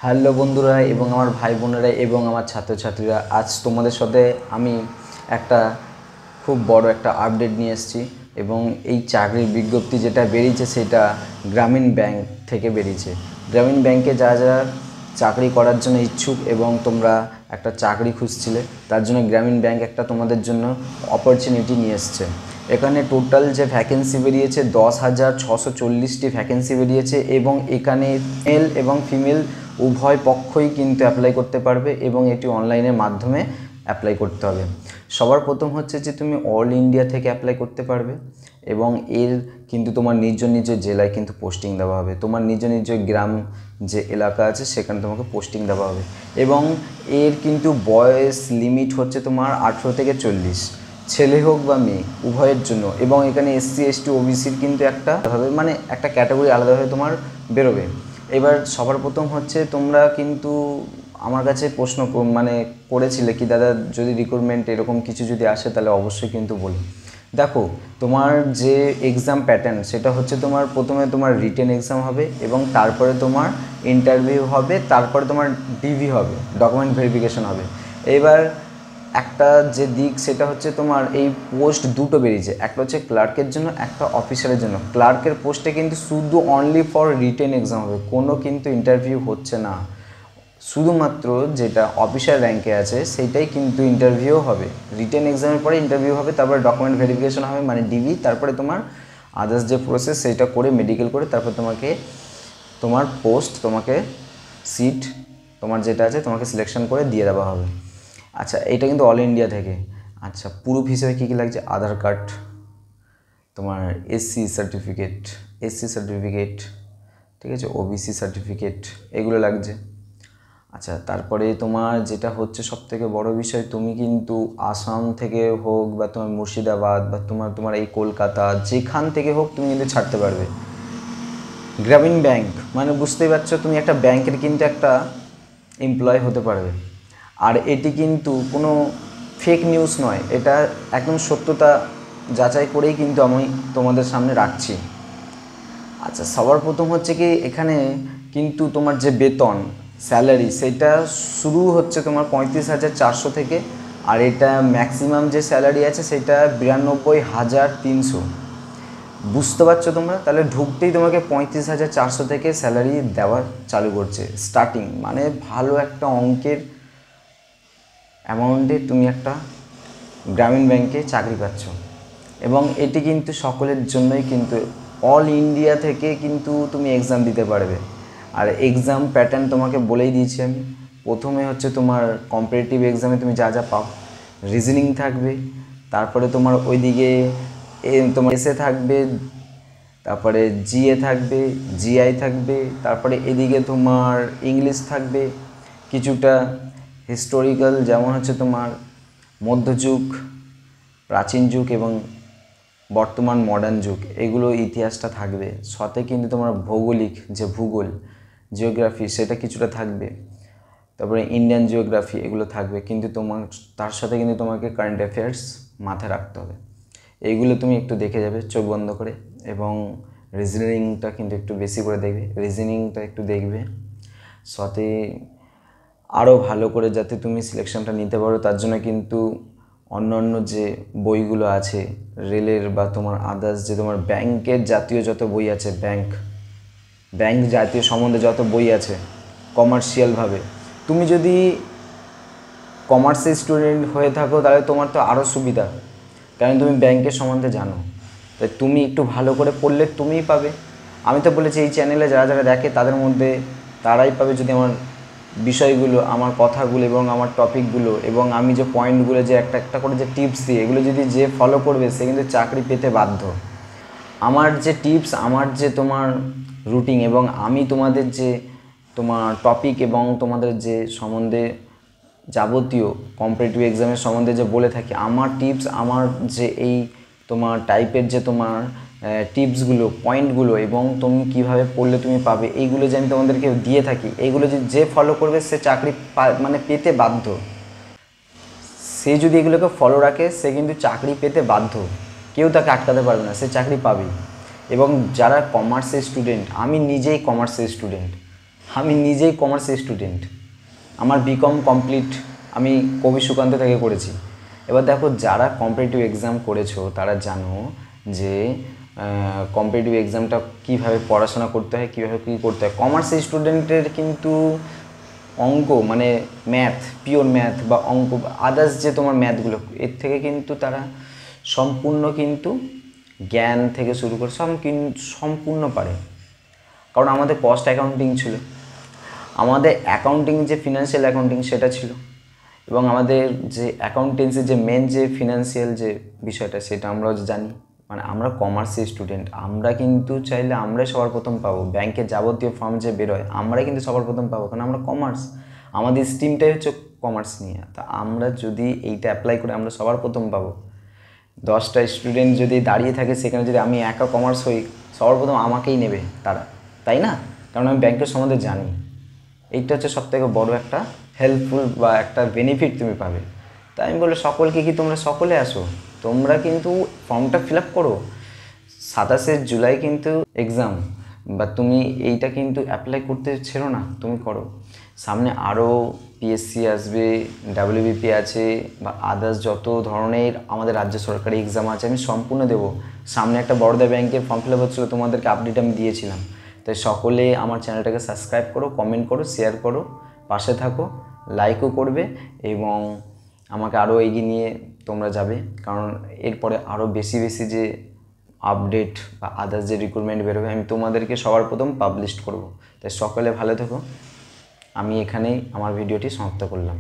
Hello বন্ধুরা এবং আমার ভাই বোনেরা এবং আমার ছাত্রছাত্রীরা, আজ তোমাদের সাথে আমি একটা খুব বড় একটা আপডেট নিয়ে এসেছি। এবং এই চাকরির বিজ্ঞপ্তি যেটা বেরিয়েছে সেটা গ্রামীণ ব্যাংক থেকে বেরিয়েছে। গ্রামীণ ব্যাংকে যারা যারা চাকরি করার জন্য ইচ্ছুক এবং তোমরা একটা চাকরি খুঁজছিলে, তার জন্য গ্রামীণ ব্যাংক একটা তোমাদের জন্য অপরচুনিটি নিয়ে এসছে। এখানে টোটাল যে ভ্যাকেন্সি বেরিয়েছে 10,640টি ভ্যাকেন্সি বেরিয়েছে এবং এখানে মেল এবং ফিমেল উভয় পক্ষই কিন্তু অ্যাপ্লাই করতে পারবে এবং এটি অনলাইনের মাধ্যমে অ্যাপ্লাই করতে হবে। সবার প্রথম হচ্ছে যে তুমি অল ইন্ডিয়া থেকে অ্যাপ্লাই করতে পারবে এবং এর কিন্তু তোমার নিজ নিজ জেলায় কিন্তু পোস্টিং দেওয়া হবে। তোমার নিজ নিজ গ্রাম যে এলাকা আছে সেখানে তোমাকে পোস্টিং দেওয়া হবে এবং এর কিন্তু বয়স লিমিট হচ্ছে তোমার 18 থেকে 40, ছেলে হোক বা মেয়ে উভয়ের জন্য। এবং এখানে SC ST OBCর কিন্তু একটা ক্যাটাগরি আলাদাভাবে তোমার বেরোবে। এবার সবার প্রথম হচ্ছে তোমরা কিন্তু আমার কাছে প্রশ্ন করেছিলে কি দাদা, যদি রিক্রুটমেন্ট এরকম কিছু যদি আসে তাহলে অবশ্যই কিন্তু বলো। দেখো, তোমার যে এক্সাম প্যাটার্ন সেটা হচ্ছে তোমার প্রথমে তোমার রিটেন এক্সাম হবে এবং তারপরে তোমার ইন্টারভিউ হবে, তারপরে তোমার ডিভি হবে, ডকুমেন্ট ভেরিফিকেশন হবে। এবার একটা যে দিক সেটা হচ্ছে তোমার এই পোস্ট দুটো বেরিয়েছে, একটা হচ্ছে ক্লার্কের জন্য, একটা অফিসারের জন্য। ক্লার্কের পোস্টে কিন্তু শুধু অনলি ফর রিটেন এক্সাম হবে, কোনো কিন্তু ইন্টারভিউ হচ্ছে না। শুধুমাত্র যেটা অফিসার র্যাঙ্কে আছে সেইটাই কিন্তু ইন্টারভিউ হবে। রিটেন এক্সামের পরে ইন্টারভিউ হবে, তারপরে ডকুমেন্ট ভেরিফিকেশন হবে মানে ডিভি, তারপরে তোমার আদার্স যে প্রসেস সেটা করে মেডিকেল করে তারপর তোমাকে তোমার পোস্ট, তোমাকে সিট তোমার যেটা আছে তোমাকে সিলেকশন করে দিয়ে দেওয়া হবে। আচ্ছা, এটা কিন্তু অল ইন্ডিয়া থেকে। আচ্ছা, প্রুফ হিসেবে কী কী লাগছে? আধার কার্ড, তোমার SC সার্টিফিকেট, ঠিক আছে, OBC সার্টিফিকেট, এগুলো লাগছে। আচ্ছা, তারপরে তোমার যেটা হচ্ছে সবথেকে বড় বিষয়, তুমি কিন্তু আসাম থেকে হোক বা তোমার মুর্শিদাবাদ বা তোমার এই কলকাতা যেখান থেকে হোক তুমি কিন্তু ছাড়তে পারবে। গ্রামীণ ব্যাংক মানে বুঝতেই পারছো, তুমি একটা ব্যাংকের কিন্তু একটা এমপ্লয় হতে পারবে। আর এটি কিন্তু কোনো ফেক নিউজ নয়, এটা একদম সত্যতা যাচাই করেই কিন্তু আমি তোমাদের সামনে রাখছি। আচ্ছা, সবার প্রথম হচ্ছে কি এখানে কিন্তু তোমার যে বেতন স্যালারি সেটা শুরু হচ্ছে তোমার 35,400 থেকে, আর এটা ম্যাক্সিমাম যে স্যালারি আছে সেটা 92,300। বুঝতে পারছো তোমরা? তাহলে ঢুকতেই তোমাকে 35,400 থেকে স্যালারি দেওয়া চালু করছে স্টার্টিং, মানে ভালো একটা অঙ্কের অ্যামাউন্টে তুমি একটা গ্রামীণ ব্যাংকে চাকরি পাচ্ছ। এবং এটি কিন্তু সকলের জন্যই, কিন্তু অল ইন্ডিয়া থেকে কিন্তু তুমি এক্সাম দিতে পারবে। আর এক্সাম প্যাটার্ন তোমাকে বলেই দিয়েছি আমি। প্রথমে হচ্ছে তোমার কম্পিটিটিভ এক্সামে তুমি যা যা পাও, রিজনিং থাকবে, তারপরে তোমার ওইদিকে তোমার এসএ থাকবে, তারপরে জিএ থাকবে, জিআই থাকবে, তারপরে এদিকে তোমার ইংলিশ থাকবে, কিছুটা হিস্টোরিক্যাল যেমন হচ্ছে তোমার মধ্যযুগ, প্রাচীন যুগ এবং বর্তমান মডার্ন যুগ, এগুলো ইতিহাসটা থাকবে। সাথে কিন্তু তোমার ভৌগোলিক যে ভূগোল, জিওগ্রাফি, সেটা কিছুটা থাকবে। তারপরে ইন্ডিয়ান জিওগ্রাফি, এগুলো থাকবে। কিন্তু তোমার তার সাথে কিন্তু তোমাকে কারেন্ট অ্যাফেয়ার্স মাথায় রাখতে হবে। এইগুলো তুমি একটু দেখে যাবে চোখ বন্ধ করে। এবং রিজনিংটা কিন্তু একটু বেশি করে দেখবে, রিজনিংটা একটু দেখবে। সাথে আরও ভালো করে যাতে তুমি সিলেকশনটা নিতে পারো তার জন্য কিন্তু অন্য যে বইগুলো আছে রেলের বা তোমার আদার্স যে তোমার ব্যাংকের জাতীয় যত বই আছে, ব্যাংক জাতীয় সম্বন্ধে যত বই আছে কমার্শিয়ালভাবে, তুমি যদি কমার্সের স্টুডেন্ট হয়ে থাকো তাহলে তোমার তো আরও সুবিধা, কারণ তুমি ব্যাংকের সম্বন্ধে জানো। তাই তুমি একটু ভালো করে পড়লে তুমিই পাবে। আমি তো বলেছি এই চ্যানেলে যারা যারা দেখে তাদের মধ্যে তারাই পাবে যদি আমার বিষয়গুলো, আমার কথাগুলো এবং আমার টপিকগুলো এবং আমি যে পয়েন্টগুলো যে একটা একটা করে যে টিপস দিই, এগুলো যদি যে ফলো করবে সে কিন্তু চাকরি পেতে বাধ্য। আমার যে টিপস, আমার যে তোমার রুটিন এবং আমি তোমাদের যে তোমার টপিক এবং তোমাদের যে সম্বন্ধে যাবতীয় কম্পিটিটিভ এক্সামের সম্বন্ধে যে বলে থাকি, আমার টিপস, আমার যে এই তোমার টাইপের যে তোমার টিপসগুলো, পয়েন্টগুলো এবং তুমি কিভাবে পড়লে তুমি পাবে, এইগুলো যে আমি তোমাদেরকে দিয়ে থাকি, এইগুলো যে ফলো করবে সে চাকরি পেতে বাধ্য। সে যদি এগুলোকে ফলো রাখে সে কিন্তু চাকরি পেতে বাধ্য, কেউ তাকে আটকাতে পারবে না, সে চাকরি পাবেই। এবং যারা কমার্সের স্টুডেন্ট, আমি নিজেই কমার্সের স্টুডেন্ট, আমি নিজেই কমার্সের স্টুডেন্ট, আমার বিকম কমপ্লিট আমি কবি সুকান্ত থেকে করেছি। এবার দেখো, যারা কম্পিটিটিভ এক্সাম করেছো তারা জানো যে কম্পিটিটিভ এক্সামটা কীভাবে পড়াশোনা করতে হয়, কীভাবে কী করতে হয়। কমার্সের স্টুডেন্টের কিন্তু অঙ্ক মানে ম্যাথ, পিওর ম্যাথ বা অঙ্ক আদার্স যে তোমার ম্যাথগুলো, এর থেকে কিন্তু তারা সম্পূর্ণ কিন্তু জ্ঞান থেকে শুরু করে সম্পূর্ণ পারে। কারণ আমাদের কস্ট অ্যাকাউন্টিং ছিল, আমাদের অ্যাকাউন্টিং যে ফিনান্সিয়াল অ্যাকাউন্টিং সেটা ছিল, এবং আমাদের যে অ্যাকাউন্টেন্সি যে মেন যে ফিনান্সিয়াল যে বিষয়টা সেটা আমরাও জানি। মানে আমরা কমার্সের স্টুডেন্ট, আমরা কিন্তু চাইলে আমরাই সবার প্রথম পাবো। ব্যাংকের যাবতীয় ফর্ম যে বেরোয় আমরাই কিন্তু সবার প্রথম পাবো, কারণ আমরা কমার্স, আমাদের স্ট্রিমটাই হচ্ছে কমার্স নিয়ে। তা আমরা যদি এইটা অ্যাপ্লাই করে আমরা সবার প্রথম পাবো। 10টা স্টুডেন্ট যদি দাঁড়িয়ে থাকে সেখানে যদি আমি একা কমার্স হই, সবার প্রথম আমাকেই নেবে তারা, তাই না? কারণ আমি ব্যাংকের সম্বন্ধে জানি। এইটা হচ্ছে সবথেকে বড় একটা হেল্পফুল বা একটা বেনিফিট তুমি পাবে। তাই আমি বলি সকলকে, কি তোমরা সকলে আসো, তোমরা কিন্তু ফর্মটা ফিল আপ করো। 27শে জুলাই কিন্তু এক্সাম, বা তুমি এইটা কিন্তু অ্যাপ্লাই করতে ছেড়ো না, তুমি করো। সামনে আরও পিএসসি আসবে, ডাব্লিউবিপি আছে, বা আদার্স যত ধরনের আমাদের রাজ্য সরকারি এক্সাম আছে আমি সম্পূর্ণ দেবো। সামনে একটা বরোদা ব্যাংকের ফর্ম ফিল আপ হচ্ছিলো, তোমাদেরকে আপডেট আমি দিয়েছিলাম। তাই সকলে আমার চ্যানেলটাকে সাবস্ক্রাইব করো, কমেন্ট করো, শেয়ার করো, পাশে থাকো, লাইকও করবে, এবং আমাকে আরও এগিয়ে নিয়ে তোমরা যাবে। কারণ এরপরে আরও বেশি বেশি যে আপডেট বা আদার্স যে রিক্রুটমেন্ট বেরোবে আমি তোমাদেরকে সবার প্রথম পাবলিশ করব। তাই সকলে ভালো থেকো। আমি এখানেই আমার ভিডিওটি সমাপ্ত করলাম।